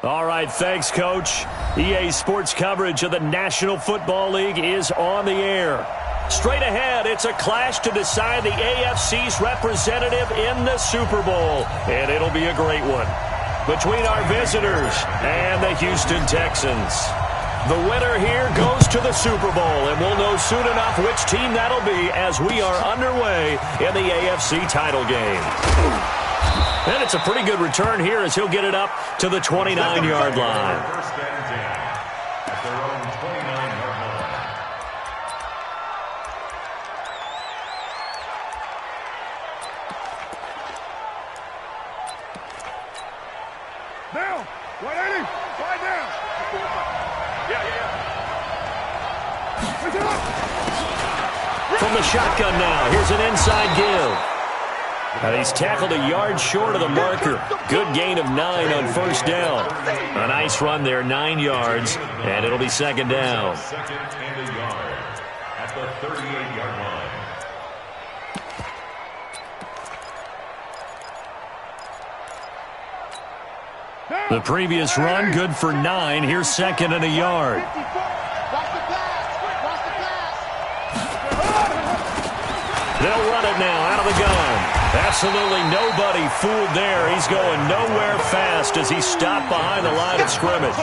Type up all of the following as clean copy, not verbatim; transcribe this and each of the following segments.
All right, thanks, Coach. EA Sports coverage of the National Football League is on the air. Straight ahead, it's a clash to decide the AFC's representative in the Super Bowl, and it'll be a great one. Between our visitors and the Houston Texans. The winner here goes to the Super Bowl, and we'll know soon enough which team that'll be as we are underway in the AFC title game. And it's a pretty good return here as he'll get it up to the 29-yard line. At their own 29-yard line. Down. 180. Slide down. From the shotgun now, here's an inside give. And he's tackled a yard short of the marker. Good gain of 9 on first down. A nice run there, 9 yards, and it'll be second down. Second and a yard at the 38-yard line. The previous run, good for 9. Here's second and a yard. They'll run it now out of the gun. Absolutely nobody fooled there. He's going nowhere fast as he stopped behind the line of scrimmage.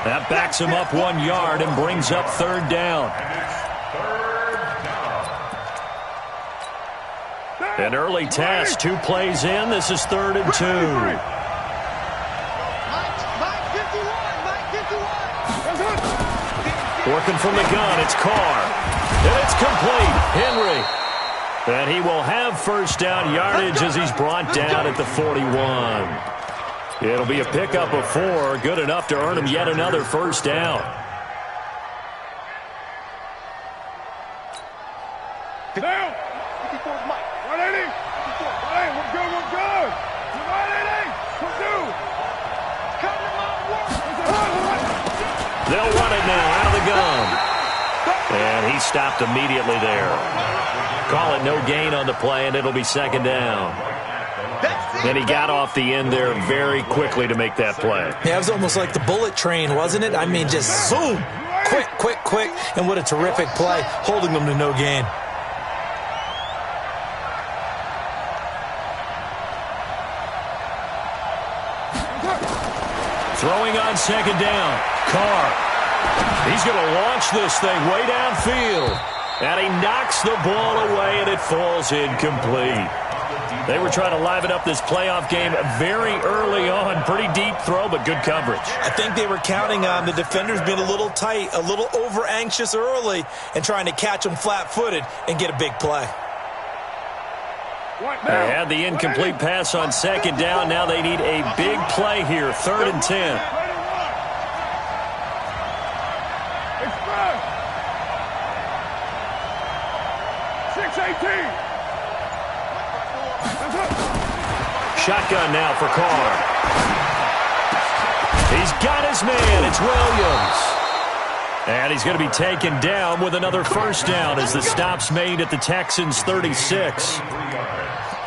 That backs him up 1 yard and brings up third down. An early test, 2 plays in. This is 3rd and 2. Working from the gun, it's Carr. And it's complete. Henry. And he will have first down yardage as he's brought down at the 41. It'll be a pickup of 4, good enough to earn him yet another first down. Down. 54's Mike. 180. 54. 180. We're good. We're good. 180. We're due. Come on. They'll run it now out of the gun. And he stopped immediately there. Call it no gain on the play, and it'll be second down. And he got off the end there very quickly to make that play. Yeah, it was almost like the bullet train, wasn't it? I mean, just zoom. Quick, quick, quick. And what a terrific play, holding them to no gain. Throwing on second down. Carr. He's going to launch this thing way downfield. And he knocks the ball away, and it falls incomplete. They were trying to liven up this playoff game very early on. Pretty deep throw, but good coverage. I think they were counting on the defenders being a little tight, a little over-anxious early, and trying to catch them flat-footed and get a big play. They had the incomplete pass on second down. Now they need a big play here, 3rd and 10. 6-18. Shotgun now for Carr. He's got his man. It's Williams. And he's going to be taken down with another first down as the stop's made at the Texans' 36.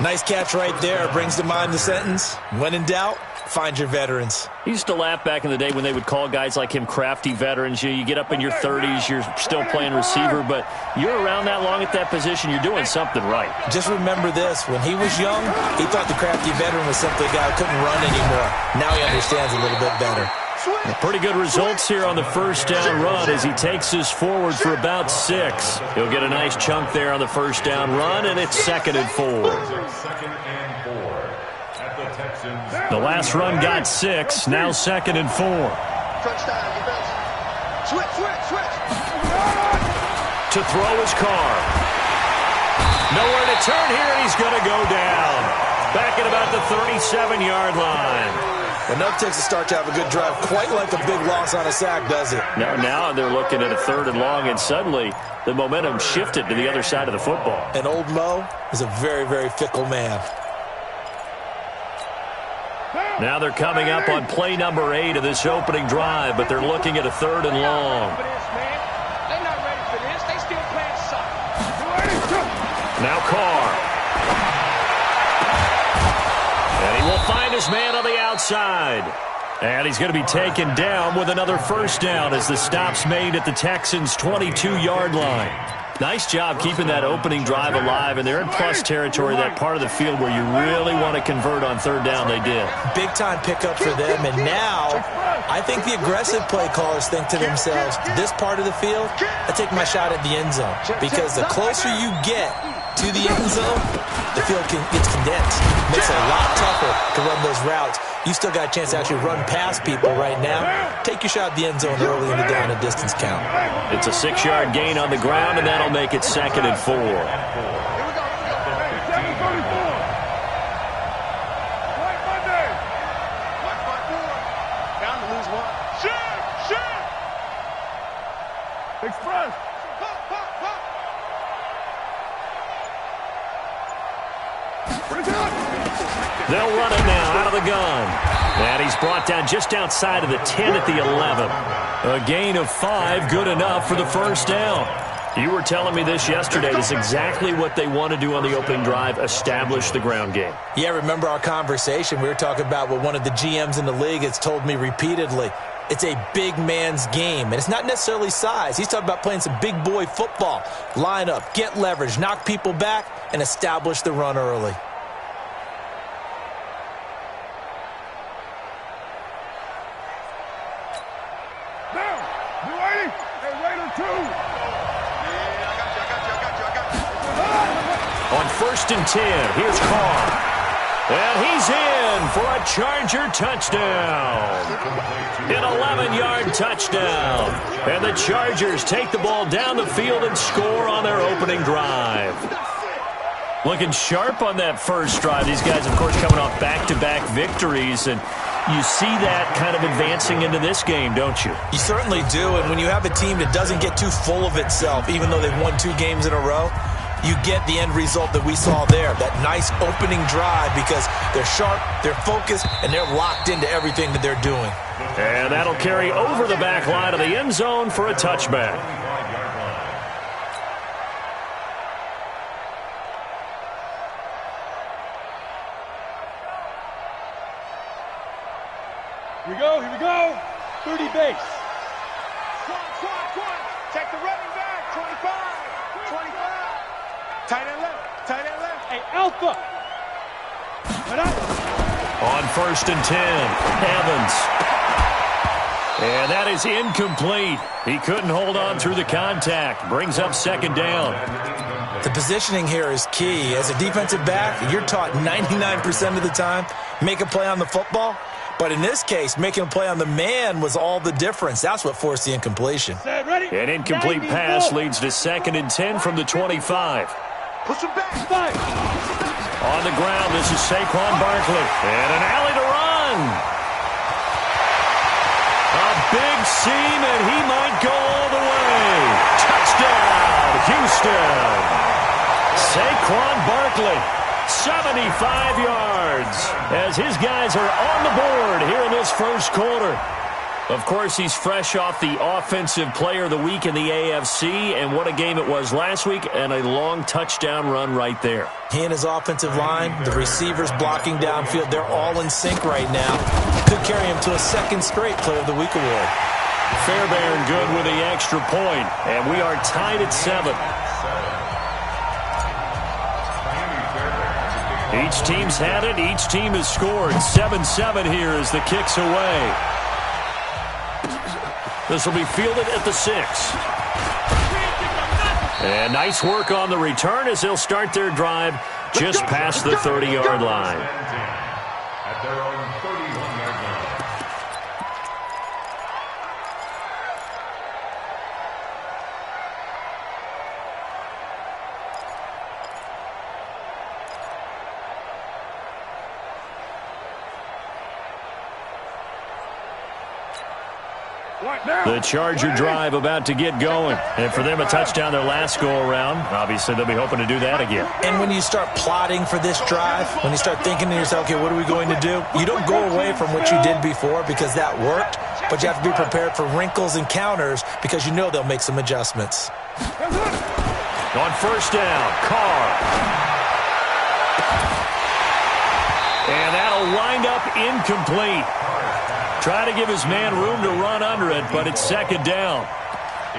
Nice catch right there. Brings to mind the sentence, when in doubt, find your veterans. He used to laugh back in the day when they would call guys like him crafty veterans. You get up in your 30s, you're still playing receiver, but you're around that long at that position, you're doing something right. Just remember this. When he was young, he thought the crafty veteran was simply a guy who couldn't run anymore. Now he understands a little bit better. Pretty good results here on the first down run as he takes us forward for about 6. He'll get a nice chunk there on the first down run, and it's 2nd and 4. The last run got 6, now 2nd and 4. Switch. To throw his Carr. Nowhere to turn here, and he's going to go down. Back at about the 37-yard line. Enough takes a start to have a good drive, quite like a big loss on a sack, does it? Now they're looking at a 3rd and long, and suddenly the momentum shifted to the other side of the football. And old Mo is a very, very fickle man. Now they're coming up on play number 8 of this opening drive, but they're looking at a 3rd and long. They're not ready for this. They still playing soccer. Now Carr. And he will find his man on the outside. And he's going to be taken down with another first down as the stop's made at the Texans' 22-yard line. Nice job keeping that opening drive alive, and they're in plus territory, that part of the field where you really want to convert on third down. They did. Big-time pickup for them, and now I think the aggressive play callers think to themselves, this part of the field, I take my shot at the end zone, because the closer you get to the end zone, the field gets condensed. Makes it a lot tougher to run those routes. You still got a chance to actually run past people right now. Take your shot at the end zone early in the down and distance count. It's a 6-yard gain on the ground, and that'll make it 2nd and 4. Express. They'll run it now out of the gun. And he's brought down just outside of the 10 at the 11. A gain of 5, good enough for the first down. You were telling me this yesterday. That's exactly what they want to do on the opening drive, establish the ground game. Yeah, remember our conversation? We were talking about what one of the GMs in the league has told me repeatedly. It's a big man's game, and it's not necessarily size. He's talking about playing some big boy football. Line up, get leverage, knock people back, and establish the run early. On 1st and 10, here's Carr. And he's in for a Charger touchdown. An 11-yard touchdown. And the Chargers take the ball down the field and score on their opening drive. Looking sharp on that first drive. These guys, of course, coming off back-to-back victories, and you see that kind of advancing into this game, don't you? You certainly do, and when you have a team that doesn't get too full of itself, even though they've won 2 games in a row, you get the end result that we saw there, that nice opening drive, because they're sharp, they're focused, and they're locked into everything that they're doing. And that'll carry over the back line of the end zone for a touchback. Here we go. 30 base. Squad. Check the running back. 25. Tight end left. Hey, Alpha. On 1st and 10, Evans. And that is incomplete. He couldn't hold on through the contact. Brings up 2nd down. The positioning here is key. As a defensive back, you're taught 99% of the time, make a play on the football. But in this case, making a play on the man was all the difference. That's what forced the incompletion. An incomplete pass leads to 2nd and 10 from the 25. Push him back. On the ground, this is Saquon Barkley. And an alley to run. A big seam, and he might go all the way. Touchdown, Houston. Saquon Barkley, 75 yards, as his guys are on the board here in this first quarter. Of course, he's fresh off the Offensive Player of the Week in the AFC, and what a game it was last week, and a long touchdown run right there. He and his offensive line, the receivers blocking downfield, they're all in sync right now. Could carry him to a 2nd straight Player of the Week award. Fairbairn good with the extra point, and we are tied at 7. Each team's had it. Each team has scored. 7-7 here as the kick's away. This will be fielded at the 6. And nice work on the return as they'll start their drive just past the 30-yard line. At their own 31-yard line. The Charger drive about to get going. And for them, a touchdown their last go-around. Obviously, they'll be hoping to do that again. And when you start plotting for this drive, when you start thinking to yourself, okay, what are we going to do? You don't go away from what you did before because that worked, but you have to be prepared for wrinkles and counters because you know they'll make some adjustments. On 1st down, Carr. And that'll wind up incomplete. Trying to give his man room to run under it, but it's second down.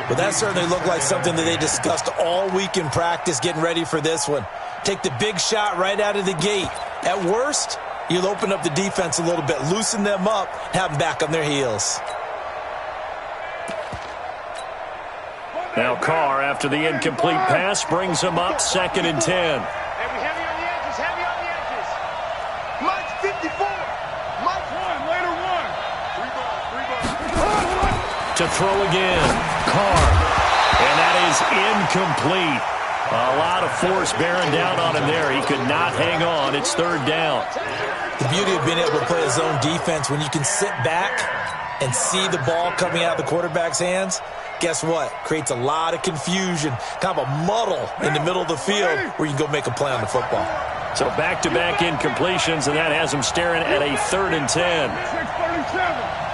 But that certainly looked like something that they discussed all week in practice, getting ready for this one. Take the big shot right out of the gate. At worst, you'll open up the defense a little bit, loosen them up, have them back on their heels. Now Carr, after the incomplete pass, brings him up 2nd and 10. Heavy on the edges, heavy on the edges. Mike's 54. Mike's one, later one. To throw again, Carr. And that is incomplete. A lot of force bearing down on him there. He could not hang on. It's 3rd down. The beauty of being able to play a zone defense, when you can sit back and see the ball coming out of the quarterback's hands, guess what? Creates a lot of confusion, kind of a muddle in the middle of the field where you can go make a play on the football. So back-to-back incompletions, and that has him staring at a 3rd and 10. 6:37.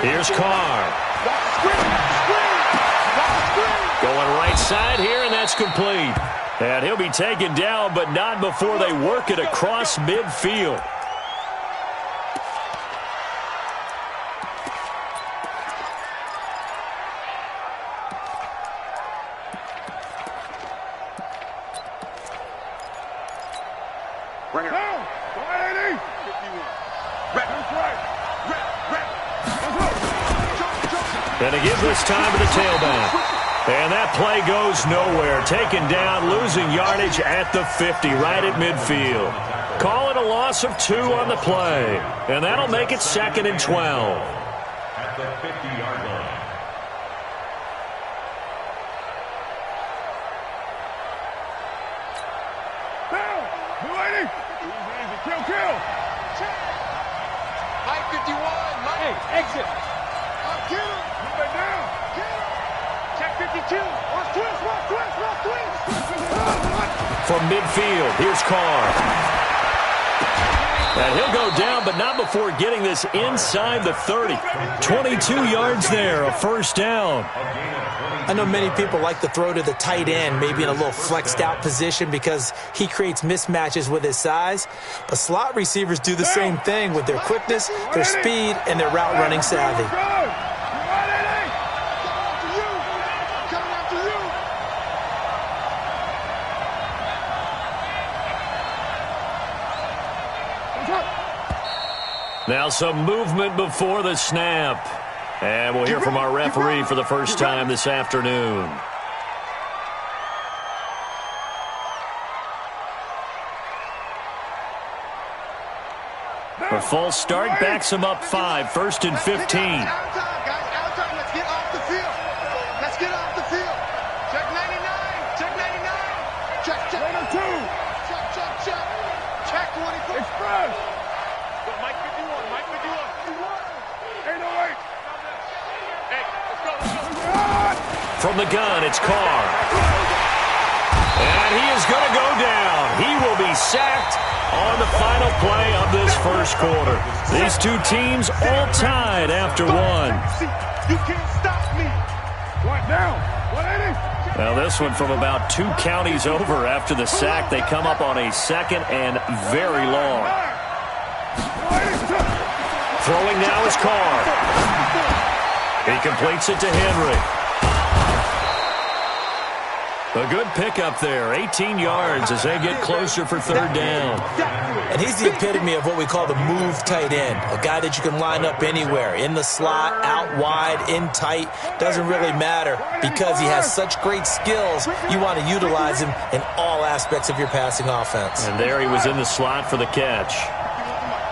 Here's Carr. Going right side here, and that's complete. And he'll be taken down, but not before they work it across midfield. Bring it down. 180. 51. And to give this time to the tailback. And that play goes nowhere. Taken down, losing yardage at the 50, right at midfield. Call it a loss of 2 on the play. And that'll make it 2nd and 12. At the 50-yard line. Down. 280. Easy. Kill. Mike 51. Mike. Hey, exit. Get him. Move it down. Get him. Check 52. Watch twist. From midfield, here's Carr. And he'll go down, but not before getting this inside the 30. 22 yards there, a 1st down. I know many people like to throw to the tight end, maybe in a little flexed out position because he creates mismatches with his size. But slot receivers do the same thing with their quickness, their speed, and their route running savvy. Now some movement before the snap. And we'll hear from our referee for the first time this afternoon. A false start backs him up 5, 1st and 15. Let's get off the field. Check 99. Check 2. Check 24. Express. Mike 51. 808. Hey, let's go. From the gun, it's Carr. And he is going to go down. He will be sacked on the final play of this first quarter. These two teams all tied after 1. You can't stop me. Right now. 180. Now this one from about 2 counties over after the sack. They come up on a 2nd and very long. Throwing now is Carr. He completes it to Henry. A good pickup there, 18 yards as they get closer for 3rd down. And he's the epitome of what we call the move tight end, a guy that you can line up anywhere, in the slot, out wide, in tight, doesn't really matter because he has such great skills. You want to utilize him in all aspects of your passing offense. And there he was in the slot for the catch.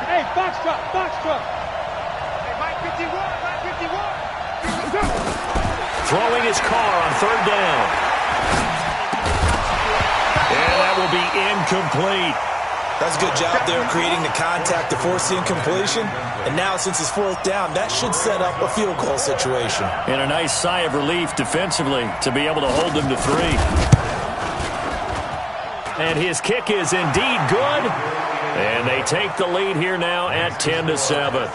Hey, box truck. Hey, Mike 51. Throwing his Carr on 3rd down. And that will be incomplete. That's a good job there creating the contact to force the incompletion. And now since it's 4th down, that should set up a field goal situation. And a nice sigh of relief defensively to be able to hold them to 3. And his kick is indeed good. And they take the lead here now at 10-7.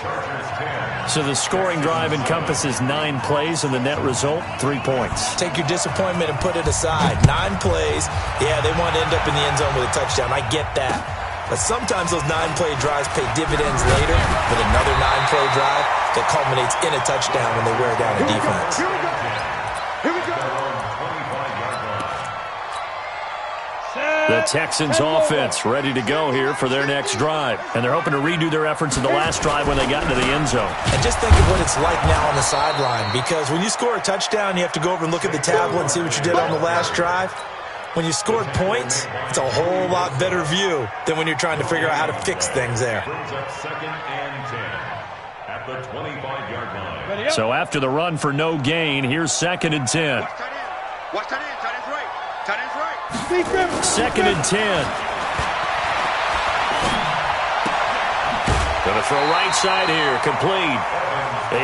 So the scoring drive encompasses 9 plays, and the net result, 3 points. Take your disappointment and put it aside. 9 plays. Yeah, they want to end up in the end zone with a touchdown. I get that. But sometimes those 9-play drives pay dividends later with another 9-play drive that culminates in a touchdown when they wear down a defense. Here we go. The Texans offense ready to go here for their next drive. And they're hoping to redo their efforts in the last drive when they got into the end zone. And just think of what it's like now on the sideline, because when you score a touchdown, you have to go over and look at the tablet and see what you did on the last drive. When you scored points, it's a whole lot better view than when you're trying to figure out how to fix things there. Brings up 2nd and 10 at the 25-yard line. So after the run for no gain, here's 2nd and 10. Watch tight end. Tight end's right. Tight end's right. 2nd and 10. Going to throw right side here. Complete.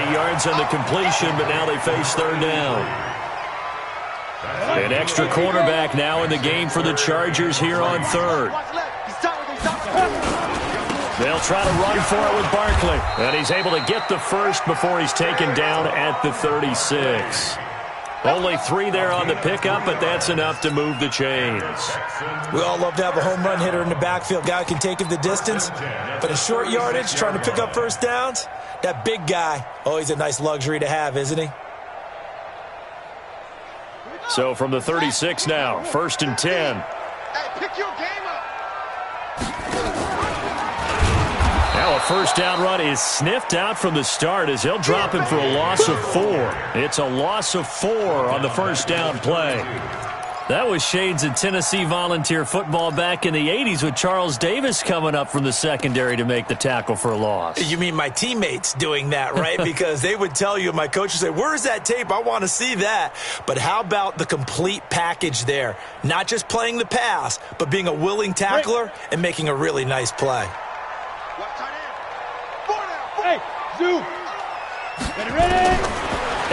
8 yards on the completion, but now they face 3rd down. An extra quarterback now in the game for the Chargers here on 3rd. They'll try to run for it with Barkley. And he's able to get the first before he's taken down at the 36. Only 3 there on the pickup, but that's enough to move the chains. We all love to have a home run hitter in the backfield. Guy can take it the distance. But in short yardage, trying to pick up first downs, that big guy, oh, he's a nice luxury to have, isn't he? So from the 36 now, 1st and 10. Hey, pick your game up. Now a first down run is sniffed out from the start as he'll drop him for a loss of 4. It's a loss of 4 on the first down play. That was shades of Tennessee Volunteer football back in the 80s with Charles Davis coming up from the secondary to make the tackle for a loss. You mean my teammates doing that, right? Because they would tell you, my coach would say, where's that tape? I want to see that. But how about the complete package there? Not just playing the pass, but being a willing tackler and making a really nice play. Watch tight end. 4 now. Hey, zoom. Ready?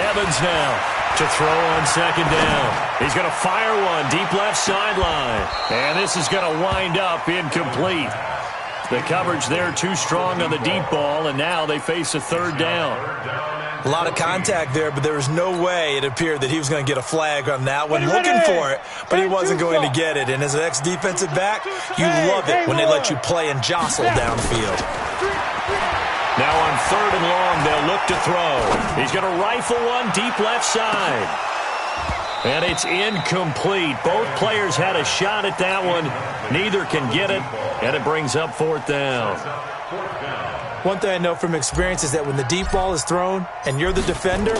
Evans now to throw on 2nd down. He's going to fire one deep left sideline. And this is going to wind up incomplete. The coverage there too strong on the deep ball, and now they face a 3rd down. A lot of contact there, but there was no way it appeared that he was going to get a flag on that one. Looking for it, but he wasn't going to get it. And as an ex-defensive back, you love it when they let you play and jostle downfield. Now on 3rd and long, they'll look to throw. He's going to rifle one deep left side. And it's incomplete. Both players had a shot at that one. Neither can get it, and it brings up 4th down. One thing I know from experience is that when the deep ball is thrown and you're the defender,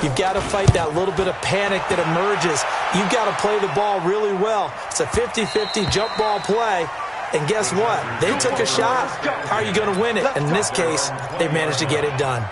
you've got to fight that little bit of panic that emerges. You've got to play the ball really well. It's a 50-50 jump ball play. And guess what? They took a shot. How are you going to win it? And in this case, they managed to get it done.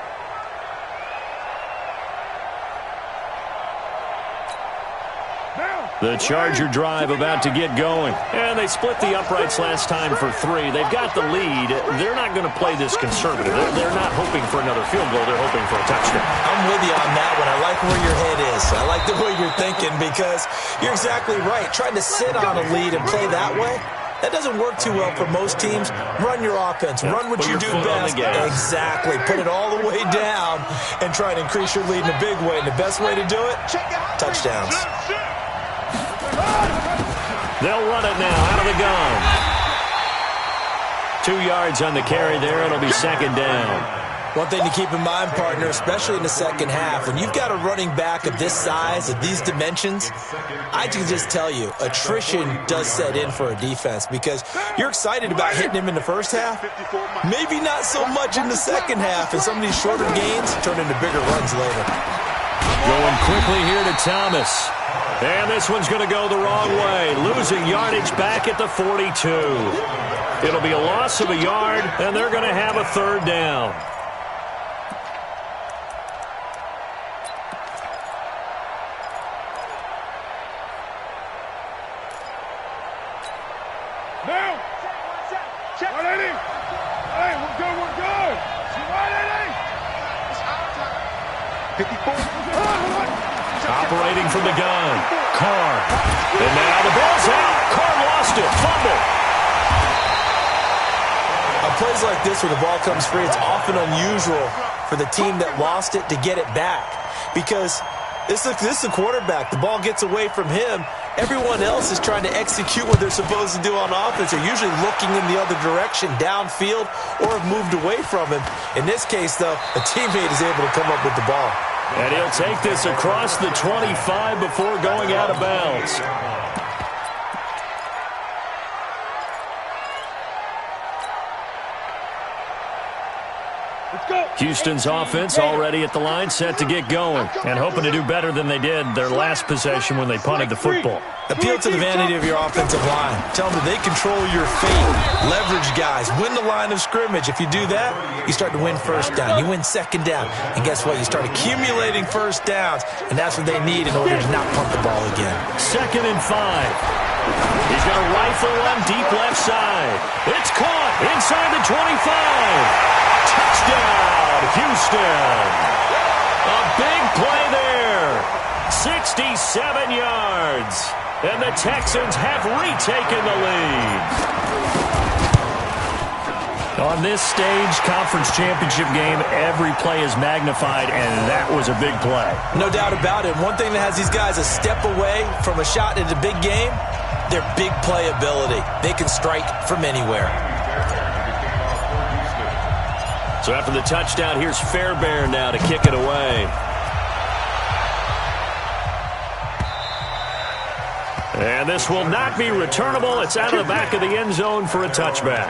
The Charger drive about to get going. And they split the uprights last time for 3. They've got the lead. They're not going to play this conservative. They're not hoping for another field goal. They're hoping for a touchdown. I'm with you on that one. I like where your head is. I like the way you're thinking because you're exactly right. Trying to sit on a lead and play that way, that doesn't work too well for most teams. Run your offense. Run what you do best. Exactly. Put it all the way down and try to increase your lead in a big way. And the best way to do it, touchdowns. They'll run it now out of the gun. 2 yards on the carry there. It'll be 2nd down. One thing to keep in mind, partner, especially in the second half, when you've got a running back of this size, of these dimensions, I can just tell you, attrition does set in for a defense because you're excited about hitting him in the first half. Maybe not so much in the second half, and some of these shorter gains turn into bigger runs later. Going quickly here to Thomas. And this one's going to go the wrong way. Losing yardage back at the 42. It'll be a loss of a yard, and they're going to have a 3rd down. Now. 180. Hey, we're good. 180. It's our time. 54. Operating from the gun. Carr. And now the ball's out. Carr lost it. Fumble. On plays like this where the ball comes free, it's often unusual for the team that lost it to get it back because this is the quarterback. The ball gets away from him, everyone else is trying to execute what they're supposed to do on offense. They're usually looking in the other direction, downfield, or have moved away from him. In this case, though, a teammate is able to come up with the ball. And he'll take this across the 25 before going out of bounds. Houston's offense already at the line, set to get going, and hoping to do better than they did their last possession when they punted the football. Appeal to the vanity of your offensive line. Tell them that they control your fate. Leverage guys. Win the line of scrimmage. If you do that, you start to win first down. You win second down. And guess what? You start accumulating first downs, and that's what they need in order to not punt the ball again. 2nd and 5. He's going to rifle one deep left side. It's caught inside the 25. Touchdown, Houston. A big play there. 67 yards. And the Texans have retaken the lead. On this stage, conference championship game, every play is magnified, and that was a big play. No doubt about it. One thing that has these guys a step away from a shot at a big game, their big play ability. They can strike from anywhere. So after the touchdown, here's Fairbairn now to kick it away. And this will not be returnable. It's out of the back of the end zone for a touchback.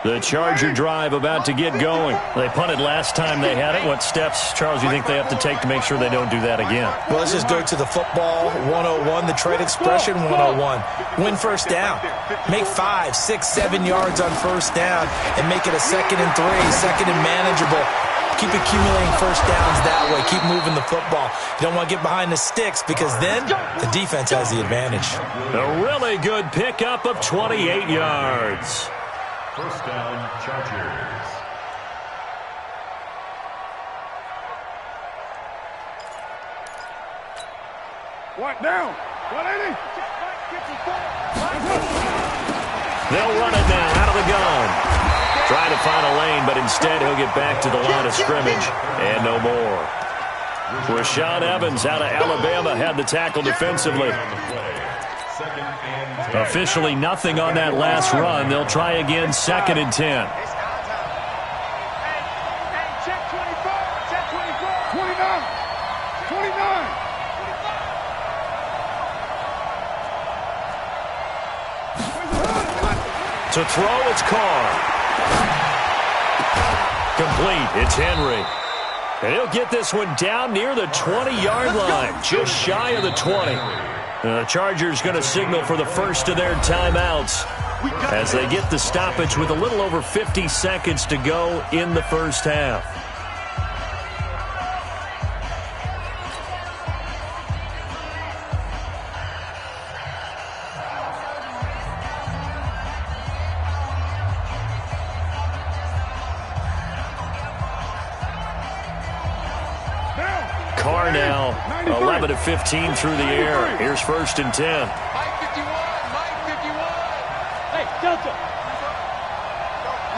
The Charger drive about to get going. They punted last time they had it. What steps, Charles, you think they have to take to make sure they don't do that again? Well, let's just go to the football 101, the trade expression 101. Win first down. Make 5, 6, 7 yards on first down and make it a 2nd and 3, 2nd and manageable. Keep accumulating first downs that way. Keep moving the football. You don't want to get behind the sticks because then the defense has the advantage. A really good pickup of 28 yards. First down, Chargers. What down? 180. They'll run it now out of the gun. Trying to find a lane, but instead he'll get back to the line of scrimmage and no more. Rashaan Evans out of Alabama had the tackle defensively. Officially nothing on that last run. They'll try again, 2nd and 10. To throw, it's Carr. Complete, it's Henry. And he'll get this one down near the 20-yard line, just shy of the 20. The Chargers going to signal for the first of their timeouts as they get the stoppage with a little over 50 seconds to go in the first half. Carr now 11 of 15 through the air. Here's 1st and 10. Mike 51. Hey, Delta.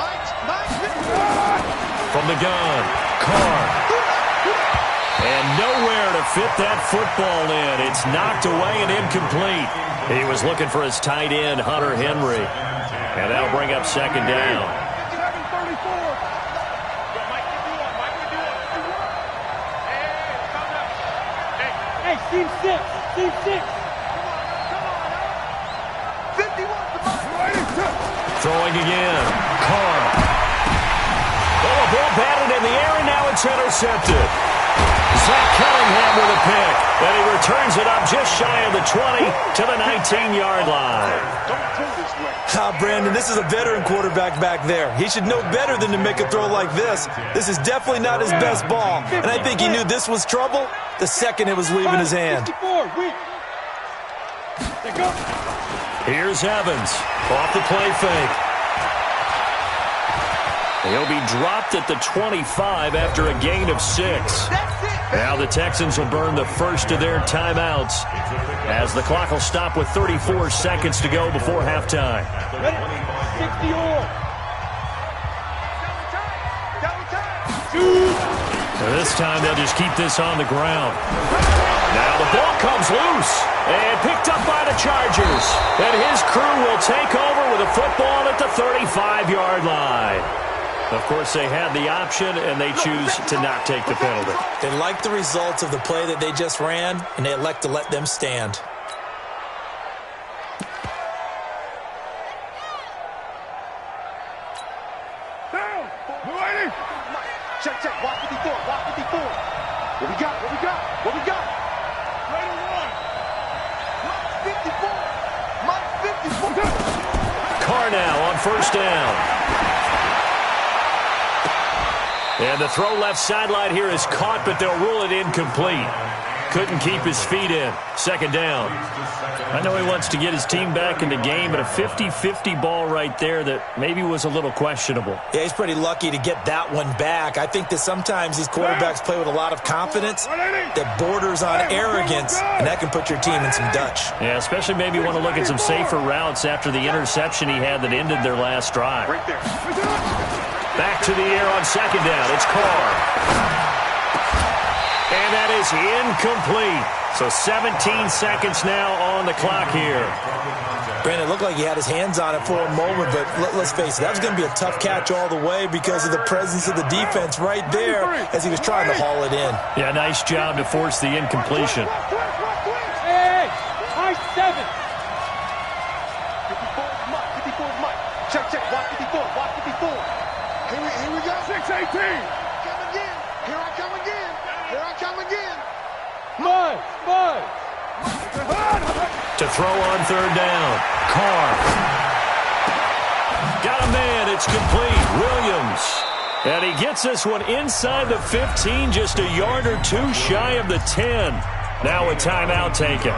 Mike 51. From the gun, Carr. And nowhere to fit that football in. It's knocked away and incomplete. He was looking for his tight end, Hunter Henry. And that'll bring up 2nd down. Team 6. Throwing again. Carr. Oh, a ball batted in the air, and now it's intercepted. Zach Cunningham with a pick. And he returns it up just shy of the 20 to the 19-yard line. Brandon, this is a veteran quarterback back there. He should know better than to make a throw like this. This is definitely not his best ball. And I think he knew this was trouble the second it was leaving his hand. Here's Evans off the play fake. He'll be dropped at the 25 after a gain of 6. That's it. Now the Texans will burn the first of their timeouts as the clock will stop with 34 seconds to go before halftime. Ready? 60 on. So this time they'll just keep this on the ground. Now the ball comes loose and picked up by the Chargers. And his crew will take over with a football at the 35-yard line. Of course, they had the option, and they choose to not take the penalty. They like the results of the play that they just ran, and they elect to let them stand. Down. Lady. Check, check. Watch 54. Watch 54. What we got? What we got? What we got? Right on one. Mike 54. Mike 54. Carr now on first down. And the throw left sideline here is caught, but they'll rule it incomplete. Couldn't keep his feet in. Second down. I know he wants to get his team back in the game, but a 50-50 ball right there that maybe was a little questionable. Yeah, he's pretty lucky to get that one back. I think that sometimes these quarterbacks play with a lot of confidence that borders on arrogance, and that can put your team in some Dutch. Yeah, especially maybe want to look at some safer routes after the interception he had that ended their last drive. Right there. Back to the air on second down. It's Carr. And that is incomplete. So 17 seconds now on the clock here. Brandon, it looked like he had his hands on it for a moment, but let's face it, that was going to be a tough catch all the way because of the presence of the defense right there as he was trying to haul it in. Yeah, nice job to force the incompletion. Hey, high 7. 54 is Mike. 54 is Mike. Check, check. Watch 54. Watch 54. Here we go. 6-18. Come again. Here I come again. Here I come again. Mike. To throw on third down. Carr. Got a man. It's complete. Williams. And he gets this one inside the 15, just a yard or two shy of the 10. Now a timeout taken.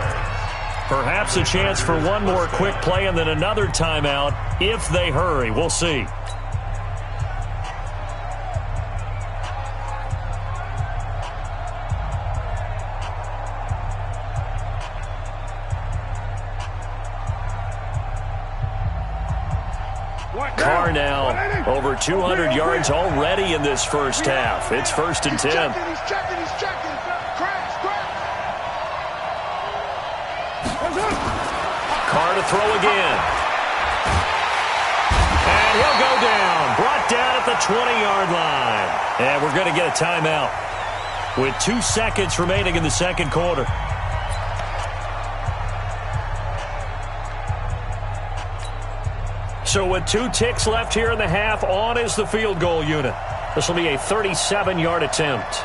Perhaps a chance for one more quick play and then another timeout if they hurry. We'll see. Carr now over 200 yards already in this first half. It's 1st and 10. He's checking. Crash. Carr to throw again. And he'll go down. Brought down at the 20-yard line. And we're going to get a timeout with 2 seconds remaining in the second quarter. So with 2 ticks left here in the half, on is the field goal unit. This will be a 37-yard attempt.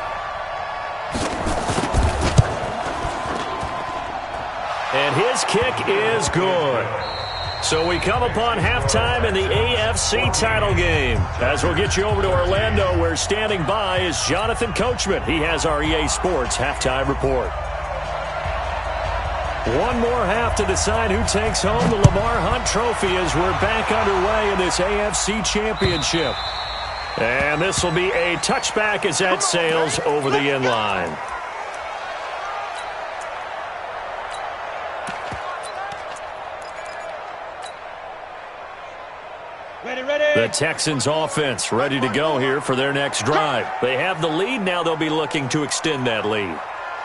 And his kick is good. So we come upon halftime in the AFC title game. As we'll get you over to Orlando, where standing by is Jonathan Coachman. He has our EA Sports halftime report. One more half to decide who takes home the Lamar Hunt Trophy as we're back underway in this AFC Championship. And this will be a touchback as that sails over the end line. The Texans offense ready to go here for their next drive. They have the lead. Now they'll be looking to extend that lead.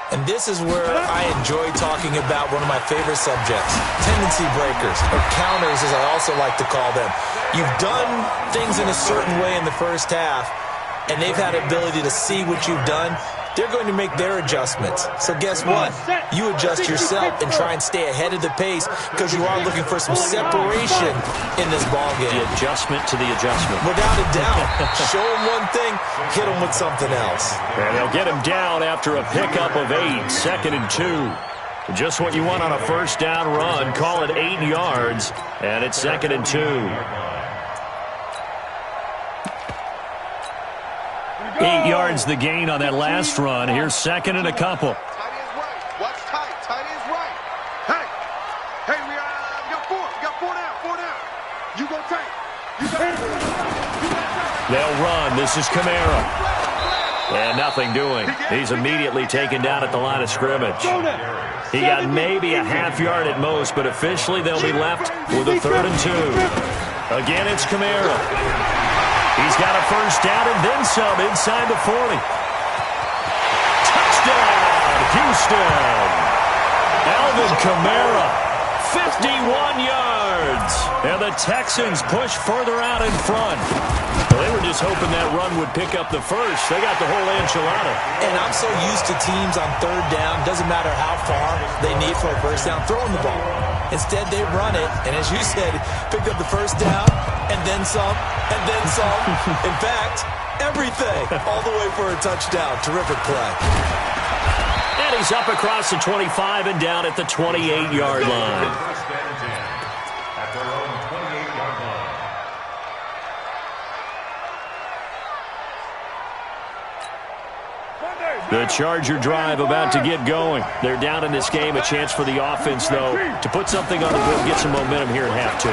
And this is where I enjoy talking about one of my favorite subjects, tendency breakers, or counters as I also like to call them. You've done things in a certain way in the first half, and they've had ability to see what you've done. They're going to make their adjustments. So guess what? You adjust yourself and try and stay ahead of the pace because you are looking for some separation in this ballgame. The adjustment to the adjustment. Without a doubt. Show them one thing, hit them with something else. And they'll get him down after a pickup of 8, 2nd and 2. Just what you want on a first down run. Call it 8 yards, and it's 2nd and 2. 8 yards the gain on that last run. Here's 2nd and a couple. Tight end's right. Watch tight. Tight end's right. Hey, we got 4. We got 4 down. You go tight. They'll run. This is Kamara. And nothing doing. He's immediately taken down at the line of scrimmage. He got maybe a half yard at most, but officially they'll be left with a 3rd and 2. Again, it's Kamara. He's got a first down and then some inside the 40. Touchdown, Houston. Alvin Kamara, 51 yards. And the Texans push further out in front. Well, they were just hoping that run would pick up the first. They got the whole enchilada. And I'm so used to teams on 3rd down, doesn't matter how far they need for a first down, throwing the ball. Instead, they run it, and as you said, picked up the first down, and then some, and then some. In fact, everything, all the way for a touchdown. Terrific play. And he's up across the 25 and down at the 28-yard line. At their own 28-yard line. The Charger drive about to get going. They're down in this game. A chance for the offense, though, to put something on the board, get some momentum here in half 2.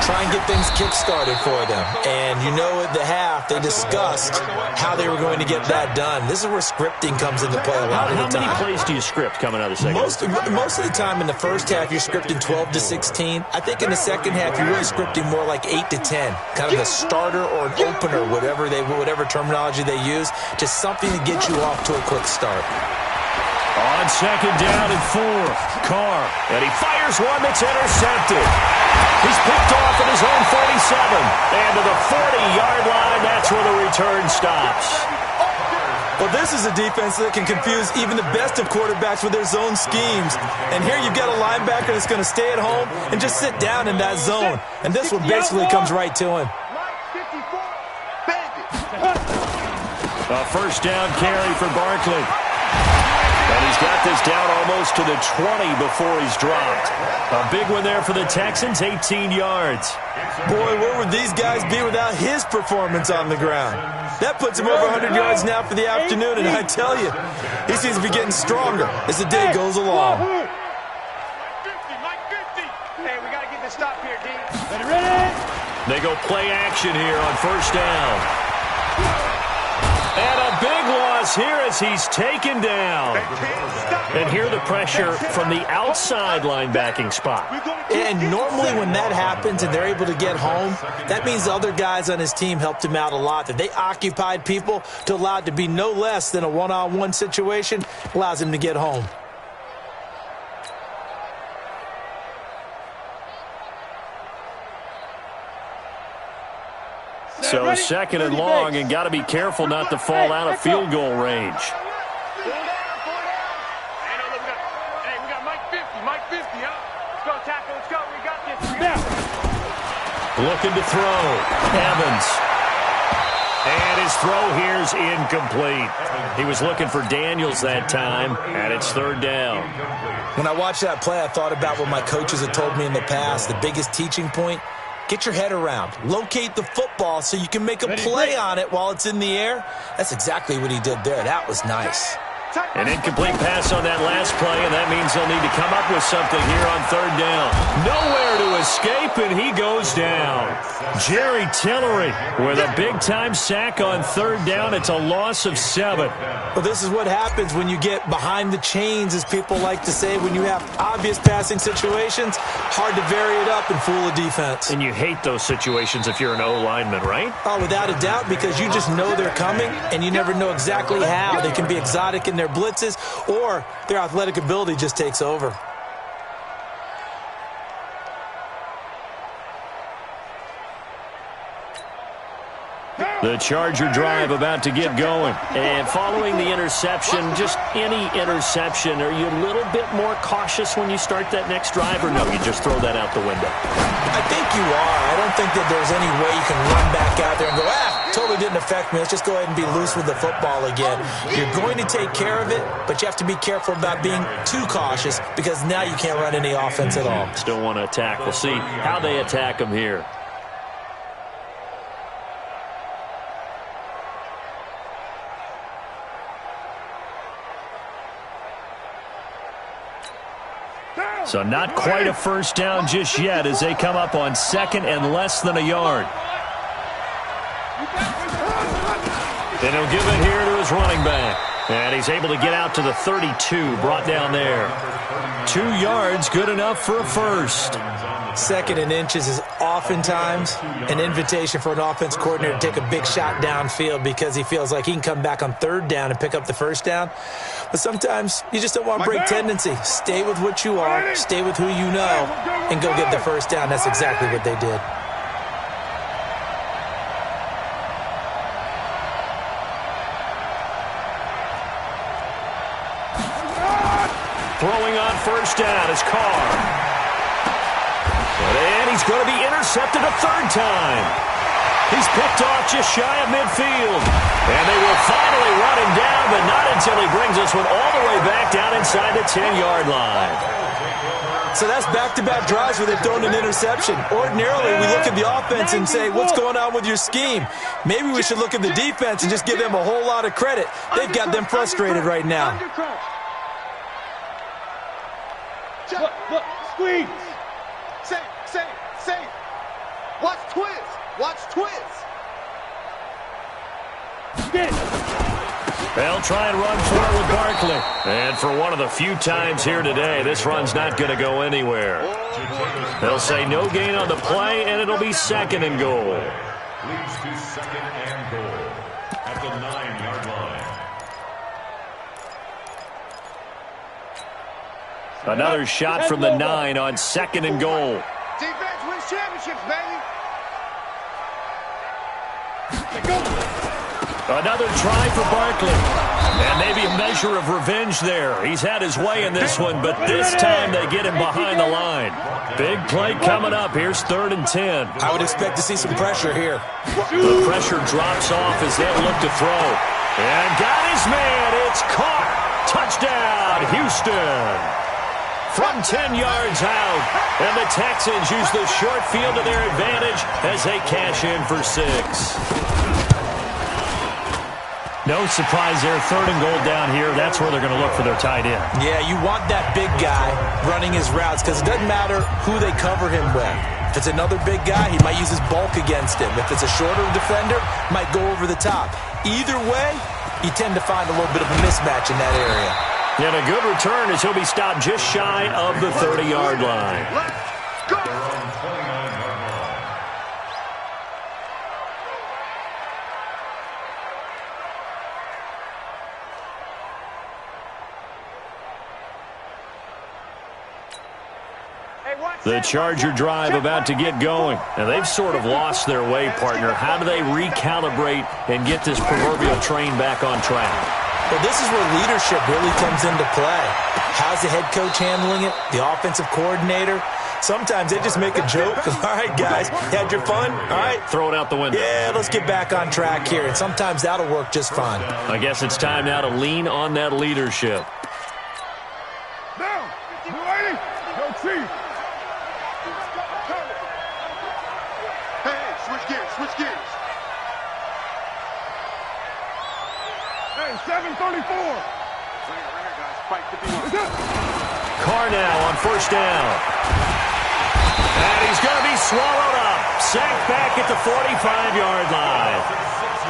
Try and get things kick-started for them. And you know at the half, they discussed how they were going to get that done. This is where scripting comes into play a lot of the time. How many plays do you script coming out of the second? Most of the time in the first half, you're scripting 12 to 16. I think in the second half, you're really scripting more like 8 to 10. Kind of a starter or an opener, whatever terminology they use. Just something to get you off to a quick start. On second down and 4, Carr. And he fires one that's intercepted. He's picked off at his own 47. And to the 40-yard line, that's where the return stops. Well, this is a defense that can confuse even the best of quarterbacks with their zone schemes. And here you've got a linebacker that's going to stay at home and just sit down in that zone. And this one basically comes right to him. A first down carry for Barkley. And he's got this down almost to the 20 before he's dropped. A big one there for the Texans, 18 yards. Boy, where would these guys be without his performance on the ground? That puts him over 100 yards now for the afternoon, and I tell you, he seems to be getting stronger as the day goes along. Mike 50. Hey, we got to get this stop here, D. Ready? They go play action here on first down. And a big loss here as he's taken down. And here the pressure from the outside linebacking spot. And normally when that happens and they're able to get home, that means the other guys on his team helped him out a lot. That they occupied people to allow it to be no less than a one-on-one situation allows him to get home. So second and long, and got to be careful not to fall out of field goal range. Hey, we got Mike 50, huh? Let's go, tackle, let's go. We got this. Looking to throw. Evans. And his throw here's incomplete. He was looking for Daniels that time, and it's third down. When I watched that play, I thought about what my coaches had told me in the past. The biggest teaching point, get your head around. Locate the football so you can make a play on it while it's in the air. That's exactly what he did there. That was nice. An incomplete pass on that last play, and that means they'll need to come up with something here on third down. Nowhere to escape, and he goes down. Jerry Tillery with a big-time sack on third down. It's a loss of 7. Well, this is what happens when you get behind the chains, as people like to say. When you have obvious passing situations, hard to vary it up and fool a defense. And you hate those situations if you're an O-lineman, right? Oh, without a doubt, because you just know they're coming, and you never know exactly how. They can be exotic in their blitzes, or their athletic ability just takes over. The Charger drive about to get going. And following the interception, just any interception, are you a little bit more cautious when you start that next drive, or no, you just throw that out the window? I think you are. I don't think that there's any way you can run back out there and go, totally didn't affect me. Let's just go ahead and be loose with the football again. You're going to take care of it, but you have to be careful about being too cautious, because now you can't run any offense at all. Still want to attack. We'll see how they attack them here. So not quite a first down just yet as they come up on second and less than a yard. And he'll give it here to his running back. And he's able to get out to the 32, brought down there. 2 yards, good enough for a first. 2nd and inches is oftentimes an invitation for an offense coordinator to take a big shot downfield because he feels like he can come back on 3rd down and pick up the first down. But sometimes you just don't want to break tendency. Stay with what you are, stay with who you know, and go get the first down. That's exactly what they did. Throwing on first down is Carr. And he's going to be intercepted a 3rd time. He's picked off just shy of midfield. And they will finally run him down, but not until he brings this one all the way back down inside the 10-yard line. So that's back-to-back drives where they've thrown an interception. Ordinarily, we look at the offense and say, what's going on with your scheme? Maybe we should look at the defense and just give them a whole lot of credit. They've got them frustrated right now. Look, squeeze. Safe. Watch Twiz. They'll try and run for it with Barkley. And for one of the few times here today, this run's not going to go anywhere. They'll say no gain on the play, and it'll be 2nd and goal. Leads to 2nd and goal at the 9-yard line. Another shot from the 9 on 2nd and goal. Defense wins championships, baby. Another try for Barkley. And maybe a measure of revenge there. He's had his way in this one, but this time they get him behind the line. Big play coming up. Here's 3rd and 10. I would expect to see some pressure here. The pressure drops off as they'll look to throw. And got his man. It's caught. Touchdown, Houston. From 10 yards out. And the Texans use the short field to their advantage as they cash in for 6. No surprise there. 3rd and goal down here. That's where they're going to look for their tight end. Yeah, you want that big guy running his routes because it doesn't matter who they cover him with. If it's another big guy, he might use his bulk against him. If it's a shorter defender, might go over the top. Either way, you tend to find a little bit of a mismatch in that area. And a good return as he'll be stopped just shy of the 30-yard line. Let's go. The Charger drive about to get going. And they've sort of lost their way, partner. How do they recalibrate and get this proverbial train back on track? Well, this is where leadership really comes into play. How's the head coach handling it? The offensive coordinator? Sometimes they just make a joke. All right, guys, you had your fun? All right. Throw it out the window. Yeah, let's get back on track here. And sometimes that'll work just fine. I guess it's time now to lean on that leadership. Down. You ready? Go Chief. Hey, switch gears. Hey, 734. Right here, guys. Fight 51. Carr now on first down. And he's going to be swallowed up. Sacked back at the 45-yard line.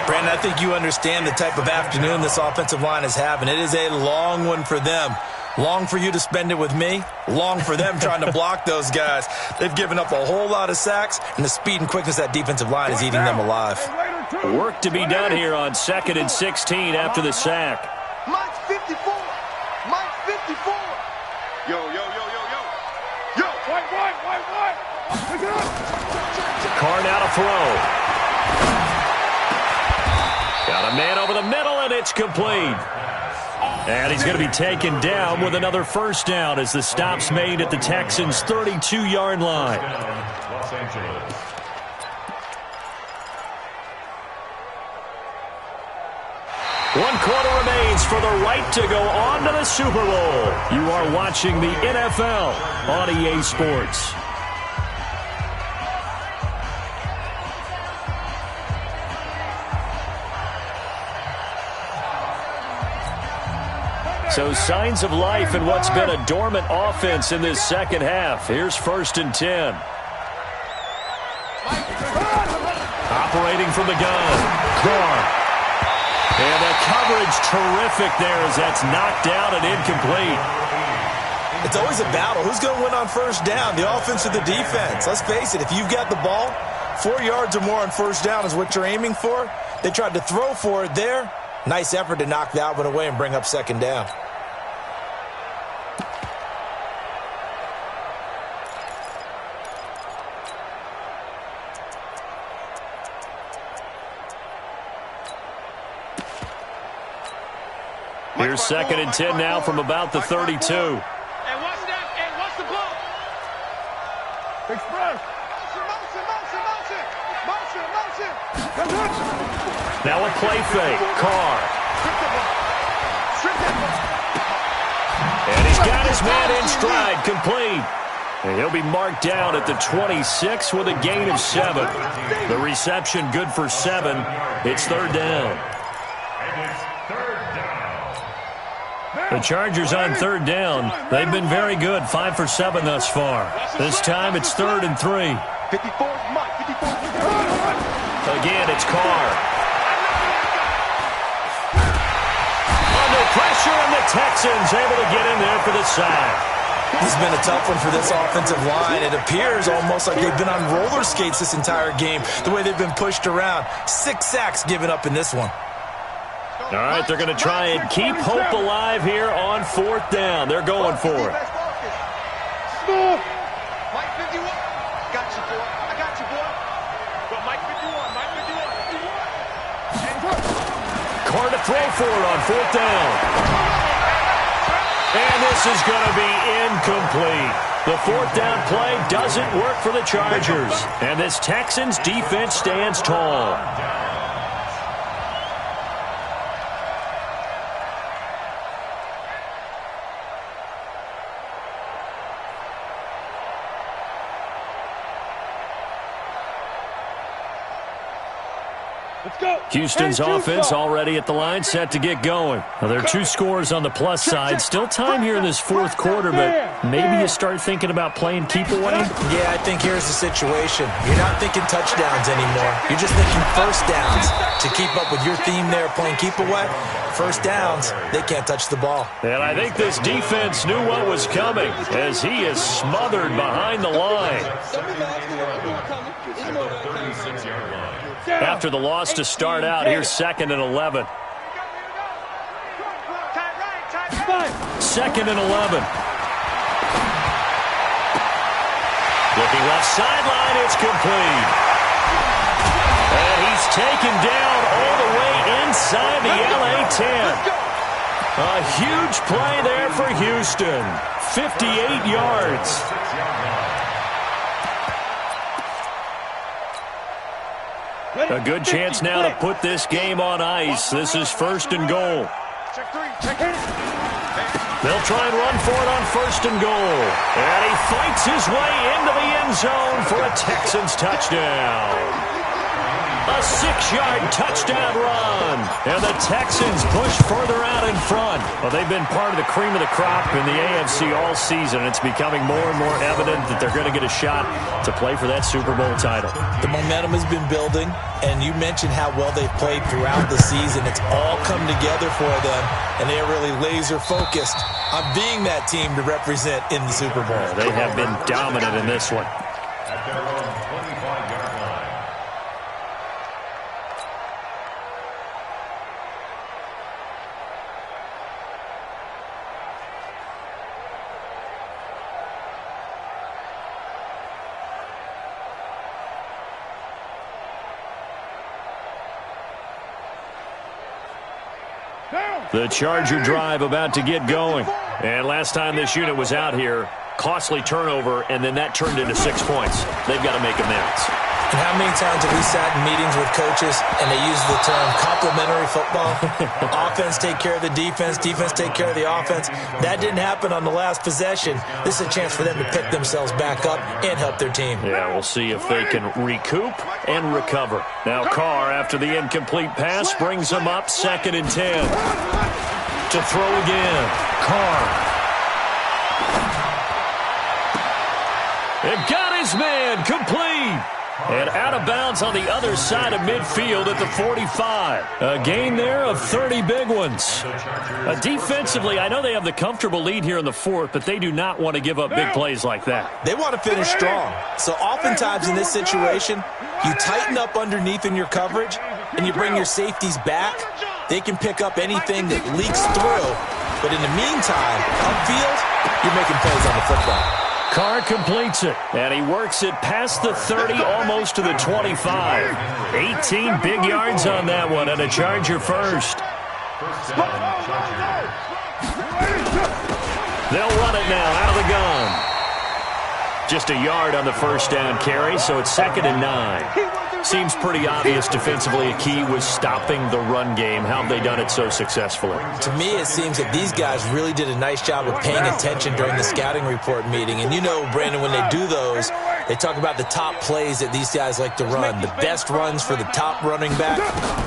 Brandon, I think you understand the type of afternoon this offensive line is having. It is a long one for them. Long for you to spend it with me. Long for them trying to block those guys. They've given up a whole lot of sacks, and the speed and quickness of that defensive line is eating them alive. Work to be done here on 2nd and 16 after the sack. Mike's 54. Yo. White. Pick it up. Carr now to throw. Got a man over the middle, and it's complete. And he's going to be taken down with another first down as the stop's made at the Texans' 32-yard line. Los Angeles. One quarter remains for the right to go on to the Super Bowl. You are watching the NFL on EA Sports. So signs of life in what's been a dormant offense in this second half. Here's 1st and 10. Operating from the gun. Carr. And the coverage terrific there as that's knocked down and incomplete. It's always a battle. Who's going to win on first down, the offense or the defense? Let's face it, if you've got the ball, 4 yards or more on first down is what you're aiming for. They tried to throw for it there. Nice effort to knock that one away and bring up second down. Here's 2nd and 10 now from about the 32. Hey, watch that. Hey, watch the ball. Express. Motion. Now a play fake. Carr. And he's got his man in stride, complete. And he'll be marked down at the 26 with a gain of 7. The reception good for 7. It's 3rd down. The Chargers on 3rd down. They've been very good, 5 for 7 thus far. This time it's 3rd and 3. 54, Mike, 54. Again, it's Carr. Under pressure, and the Texans able to get in there for the sack. This has been a tough one for this offensive line. It appears almost like they've been on roller skates this entire game, the way they've been pushed around. 6 sacks given up in this one. All right, they're going to try and keep hope alive here on 4th down. They're going for it. Mike 51. Got you, boy. I got you, boy. Well, Mike 51. Mike 51. Carr to throw for it on 4th down. And this is going to be incomplete. The 4th down play doesn't work for the Chargers. And this Texans defense stands tall. Houston's offense already at the line, set to get going. Well, there are 2 scores on the plus side. Still time here in this 4th quarter, but maybe you start thinking about playing keep away? Yeah, I think here's the situation. You're not thinking touchdowns anymore. You're just thinking first downs. To keep up with your theme there, playing keep away, first downs, they can't touch the ball. And I think this defense knew what was coming as he is smothered behind the line. After the loss to start out, here's 2nd and 11. 2nd and 11. Looking left sideline, it's complete. And he's taken down all the way inside the LA 10. A huge play there for Houston. 58 yards. A good chance now to put this game on ice. This is 1st and goal. They'll try and run for it on 1st and goal. And he fights his way into the end zone for a Texans touchdown. A 6-yard touchdown run. And the Texans push further out in front. Well, they've been part of the cream of the crop in the AFC all season. It's becoming more and more evident that they're going to get a shot to play for that Super Bowl title. The momentum has been building, and you mentioned how well they've played throughout the season. It's all come together for them, and they are really laser-focused on being that team to represent in the Super Bowl. They have been dominant in this one. At their own 25-yard line. The Charger drive about to get going. And last time this unit was out here, costly turnover, and then that turned into 6 points. They've got to make amends. And how many times have we sat in meetings with coaches and they use the term complementary football? Offense take care of the defense, defense take care of the offense. That didn't happen on the last possession. This is a chance for them to pick themselves back up and help their team. Yeah, we'll see if they can recoup and recover. Now Carr, after the incomplete pass, brings him up 2nd and 10. To throw again. Carr. They've got his man complete. And out of bounds on the other side of midfield at the 45. A gain there of 30 big ones. Defensively, I know they have the comfortable lead here in the fourth, but they do not want to give up big plays like that. They want to finish strong. So oftentimes in this situation, you tighten up underneath in your coverage, and you bring your safeties back. They can pick up anything that leaks through. But in the meantime, upfield, you're making plays on the football. Carr completes it, and he works it past the 30, almost to the 25. 18 big yards on that one, and a Charger first. They'll run it now out of the gun. Just a yard on the first down carry, so it's 2nd and 9. Seems pretty obvious defensively a key was stopping the run game. How have they done it so successfully? To me, it seems that these guys really did a nice job of paying attention during the scouting report meeting. And you know, Brandon, when they do those, they talk about the top plays that these guys like to run. The best runs for the top running back,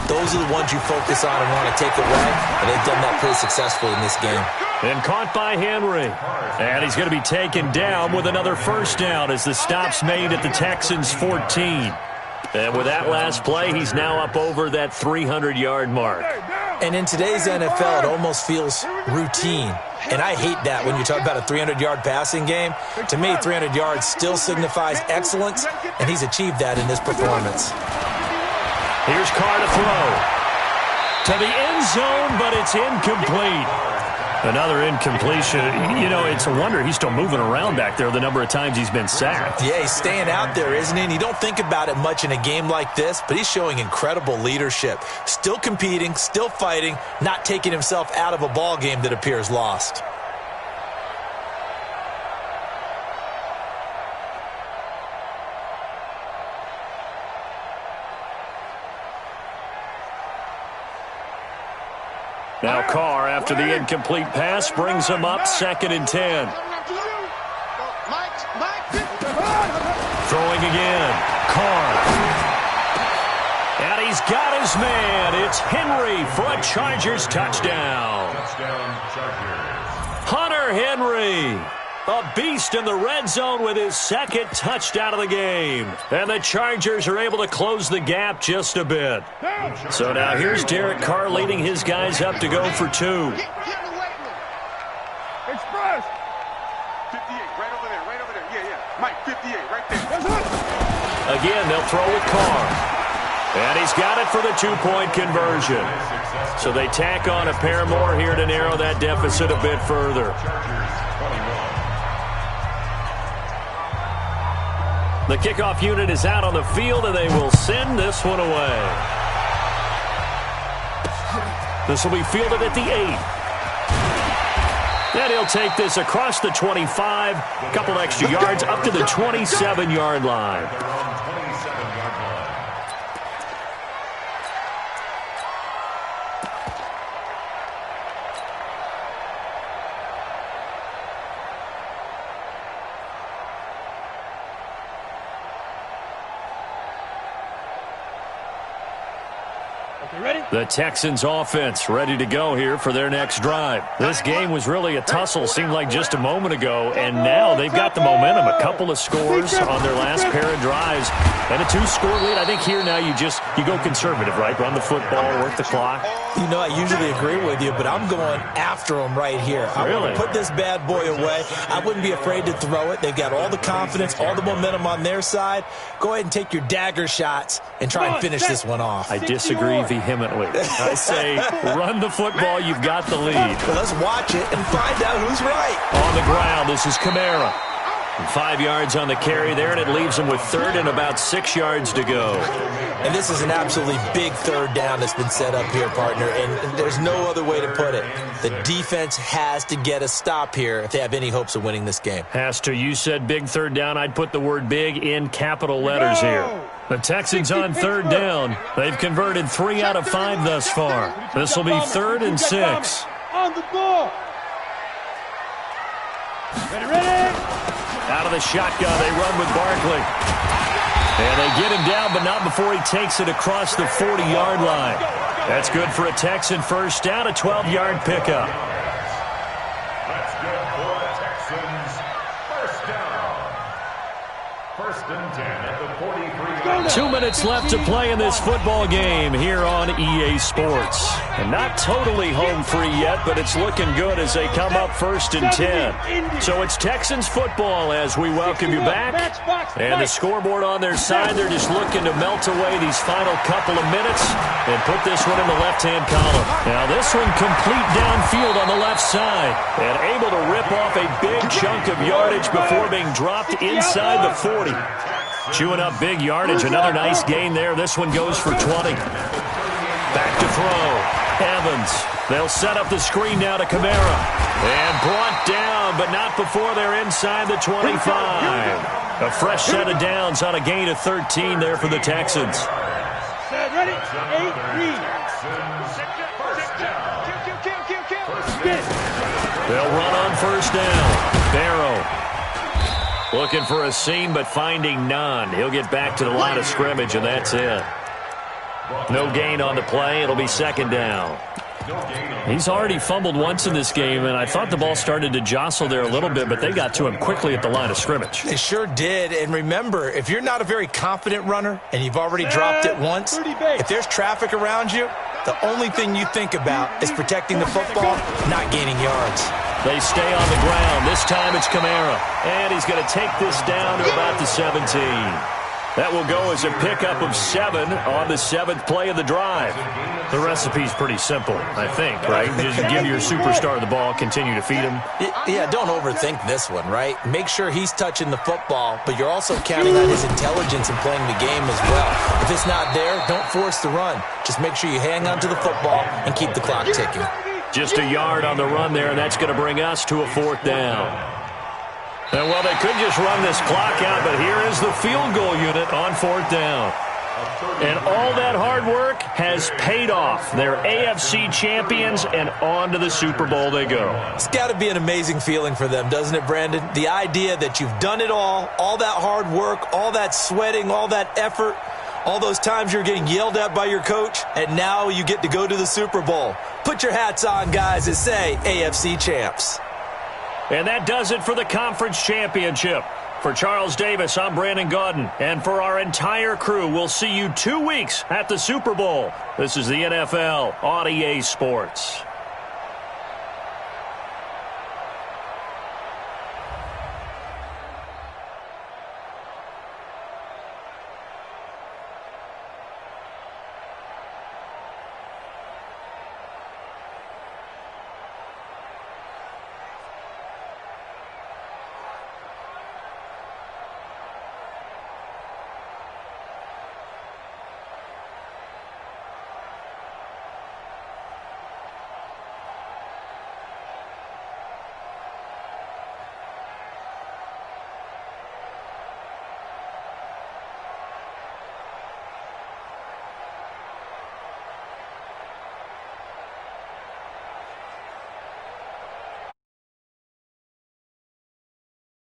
those are the ones you focus on and want to take away. And they've done that pretty successfully in this game. And caught by Henry. And he's going to be taken down with another first down as the stop's made at the Texans' 14. And with that last play, he's now up over that 300-yard mark. And in today's NFL, it almost feels routine. And I hate that when you talk about a 300-yard passing game. To me, 300 yards still signifies excellence, and he's achieved that in this performance. Here's Carr to throw. To the end zone, but it's incomplete. Another incompletion. You know, it's a wonder he's still moving around back there the number of times he's been sacked. Yeah, he's staying out there, isn't he? And you don't think about it much in a game like this, but he's showing incredible leadership. Still competing, still fighting, not taking himself out of a ball game that appears lost. Now Carr, after the incomplete pass, brings him up 2nd and 10. Throwing again. Carr. And he's got his man. It's Henry for a Chargers touchdown. Hunter Henry. A beast in the red zone with his 2nd touchdown of the game. And the Chargers are able to close the gap just a bit. So now here's Derek Carr leading his guys up to go for 2. Express. 58, right over there. Yeah. Mike, 58, right there. Again, they'll throw with Carr. And he's got it for the 2-point conversion. So they tack on a pair more here to narrow that deficit a bit further. The kickoff unit is out on the field, and they will send this one away. This will be fielded at the 8. And he'll take this across the 25, a couple extra yards up to the 27-yard line. The Texans offense ready to go here for their next drive. This game was really a tussle, seemed like just a moment ago, and now they've got the momentum. A couple of scores on their last pair of drives and a 2-score lead. I think here now you go conservative, right? Run the football, work the clock. You know, I usually agree with you, but I'm going after them right here. I want to put this bad boy away. I wouldn't be afraid to throw it. They've got all the confidence, all the momentum on their side. Go ahead and take your dagger shots and try and finish this one off. I disagree vehemently. I say run the football. You've got the lead. Well, let's watch it and find out who's right. On the ground, this is Kamara. 5 yards on the carry there, and it leaves him with 3rd and about 6 yards to go. And this is an absolutely big 3rd down that's been set up here, partner, and there's no other way to put it. The defense has to get a stop here if they have any hopes of winning this game. Has to. You said big 3rd down. I'd put the word big in capital letters here. The Texans on 3rd down. They've converted 3 out of 5 thus far. This will be 3rd and 6. On the ball. Ready. Out of the shotgun, they run with Barkley. And they get him down, but not before he takes it across the 40-yard line. That's good for a Texan first down, a 12-yard pickup. That's good for a Texans first down. 1st and 10 at the 43-yard line. 2 minutes left to play in this football game here on EA Sports. And not totally home free yet, but it's looking good as they come up 1st and 10. So it's Texans football as we welcome you back. And the scoreboard on their side, they're just looking to melt away these final couple of minutes and put this one in the left-hand column. Now this one complete downfield on the left side and able to rip off a big chunk of yardage before being dropped inside the 40. Chewing up big yardage. Another nice gain there. This one goes for 20. Back to throw. Evans. They'll set up the screen now to Kamara. And brought down, but not before they're inside the 25. A fresh set of downs on a gain of 13 there for the Texans. Ready? 8, read. They'll run on 1st down. Barrow. Looking for a seam, but finding none. He'll get back to the line of scrimmage, and that's it. No gain on the play. It'll be 2nd down. He's already fumbled once in this game, and I thought the ball started to jostle there a little bit, but they got to him quickly at the line of scrimmage. They sure did. And remember, if you're not a very confident runner and you've already dropped it once, if there's traffic around you, the only thing you think about is protecting the football, not gaining yards. They stay on the ground. This time it's Kamara. And he's going to take this down to about the 17. That will go as a pickup of 7 on the 7th play of the drive. The recipe's pretty simple, I think, right? Just give your superstar the ball, continue to feed him. Yeah, don't overthink this one, right? Make sure he's touching the football, but you're also counting on his intelligence in playing the game as well. If it's not there, don't force the run. Just make sure you hang on to the football and keep the clock ticking. Just a yard on the run there, and that's going to bring us to a 4th down. And, well, they could just run this clock out, but here is the field goal unit on 4th down. And all that hard work has paid off. They're AFC champions, and on to the Super Bowl they go. It's got to be an amazing feeling for them, doesn't it, Brandon? The idea that you've done it all that hard work, all that sweating, all that effort, all those times you're getting yelled at by your coach, and now you get to go to the Super Bowl. Put your hats on, guys, and say AFC champs. And that does it for the conference championship. For Charles Davis, I'm Brandon Gaudin. And for our entire crew, we'll see you 2 weeks at the Super Bowl. This is the NFL on EA Sports.